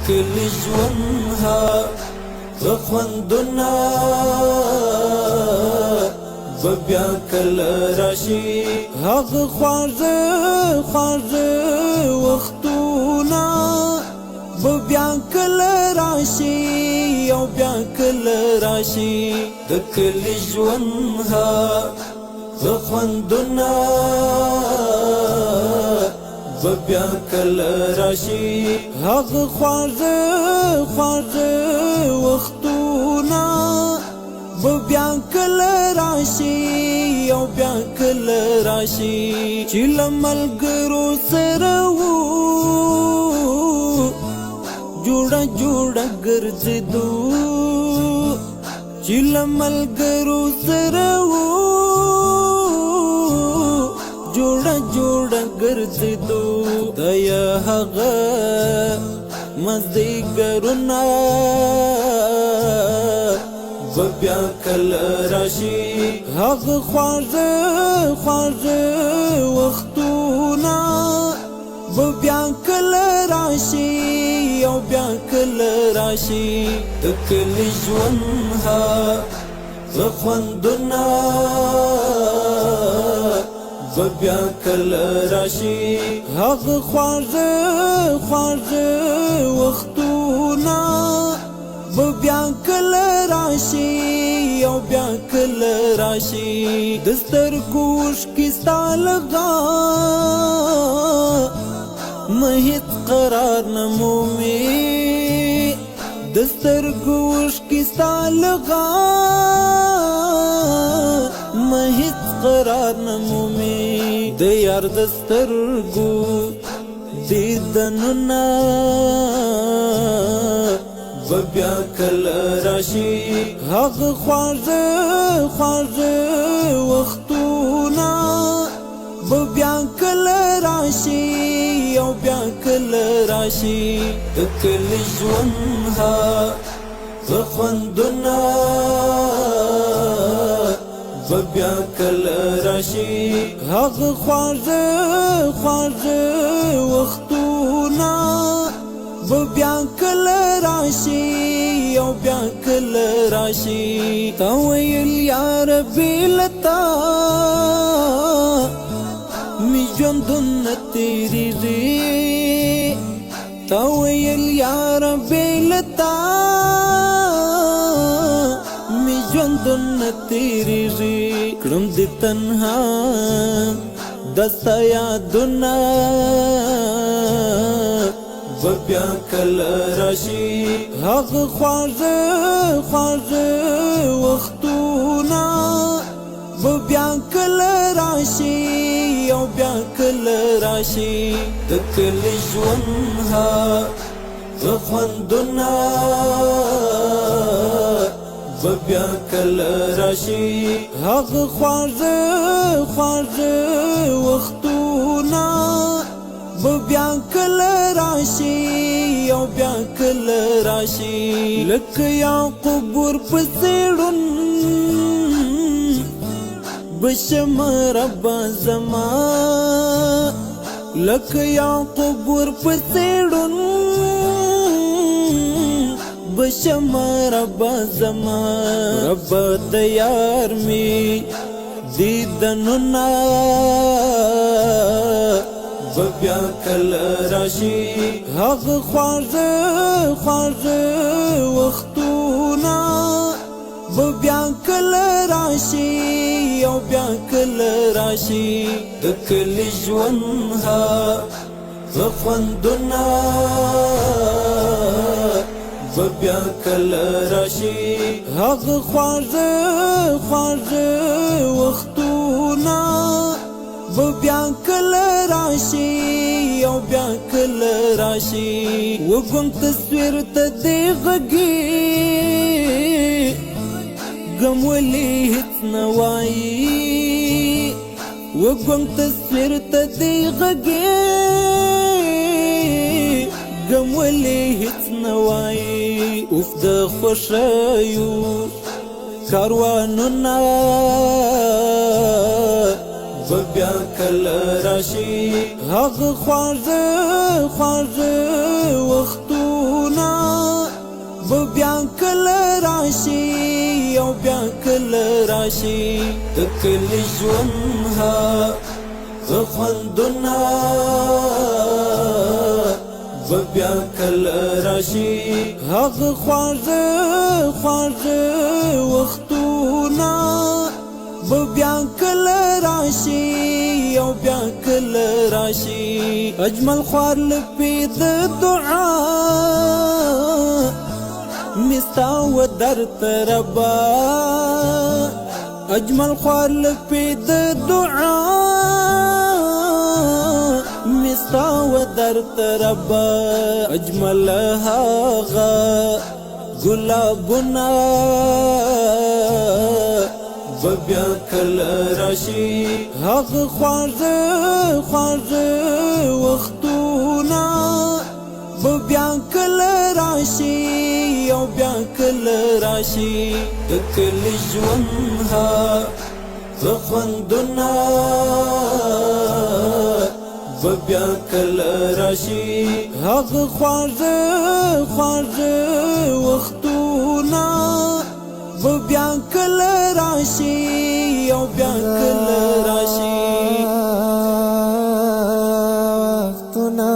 کلی ژوند هغه خوندونه به بیا کله راشي هغه خواږه خواږه وختونه به بیا کله راشي او بیا کله راشي د کلی ژوند هغه خوندونه به بیا کله راشي هغه خواږه خواږه وختونه به بیا کله راشي او بیا کله راشي چې له ملګرو سره وو جوړه جوړه ګرځېدو چې له ملګرو سره وو جوړه جوړه ګرځېدو د هغه مازدیګرونه به بیا کله راشي هغه خواږه خواږه وختونه به بیا کله راشي او بیا کله راشي د کلی ژوند هغه خوندونه به بیا کله راشي هغه خواږه خواږه وختونه به بیا کله راشي او بیا کله راشي د سترګو اوښکې ستا لغا مه هېڅ قرار نه مومي د سترګو اوښکې ستا لغا مه هېڅ قرار نه مومي د یار د سترګو دیدنونه به بیا کله راشي هغه خواږه خواږه وختونه به بیا کله راشي او بیا کله راشي د کلی ژوند هغه خوندونه به بیا کله راشي هغه خواږه خواږه وختونه به بیا کله راشي او بیا کله راشي تا ویل یار بیلتا می ژوندونه تیریږي تا ویل یار بیلتا می ژوندونه تیریږي کړم دې تنها دستا یادونه به بیا کله راشي هغه خواږه خواږه وختونه به بیا کله راشي او بیا کله راشي د کلی ژوند هغه خوندونه به بیا کله راشي هغه خواږه خواږه وختونه به بیا کله راشي او بیا کله راشي لکه یعقوب ورپسې ړوند بشم ربا زما لکه یعقوب ورپسې ړوند بشم ربا زما رب د یار می دیدنونه به بیا کله راشي هغه خواږه خواږه وختونه به بیا کله راشي او بیا کله راشي د کلی ژوند هغه خوندونه به بیا کله راشي هغه خواږه خواږه وختونه به بیا کله راشي او بیا کله راشي وګم تصویر ته دې غږی غم ولې هیڅ نه وایي وګم تصویر ته دې غږی غم ولې هیڅ نه وایي اوف د خوښیو کاروانونه به بیا کله راشي هغه خواږه خواږه وختونه راشي د کلی ژوند هغه خوندونه به بیا کله راشي هغه خواږه وختونه به بیا کله راشي او بیا کله راشي اجمل خوار لپې د دعا مستا و درته ربا اجمل خوار لپې د دعا مستا و درته ربا اجمل هاغه ګلابونه به بیا کله راشي هغه خواږه وختونه به بیا کله راشي او بیا کله راشي د کلی ژوند هغه خوندونه به بیا کله راشي هغه خواږه وختونه به بیا کله راشي او بیا کله راشي وختونه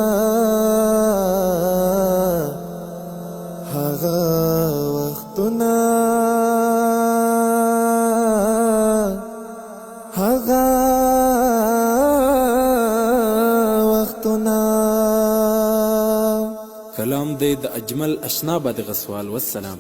هغه وختونه هغه وختونه کلام دی د اجمل اشنا بد غسوال والسلام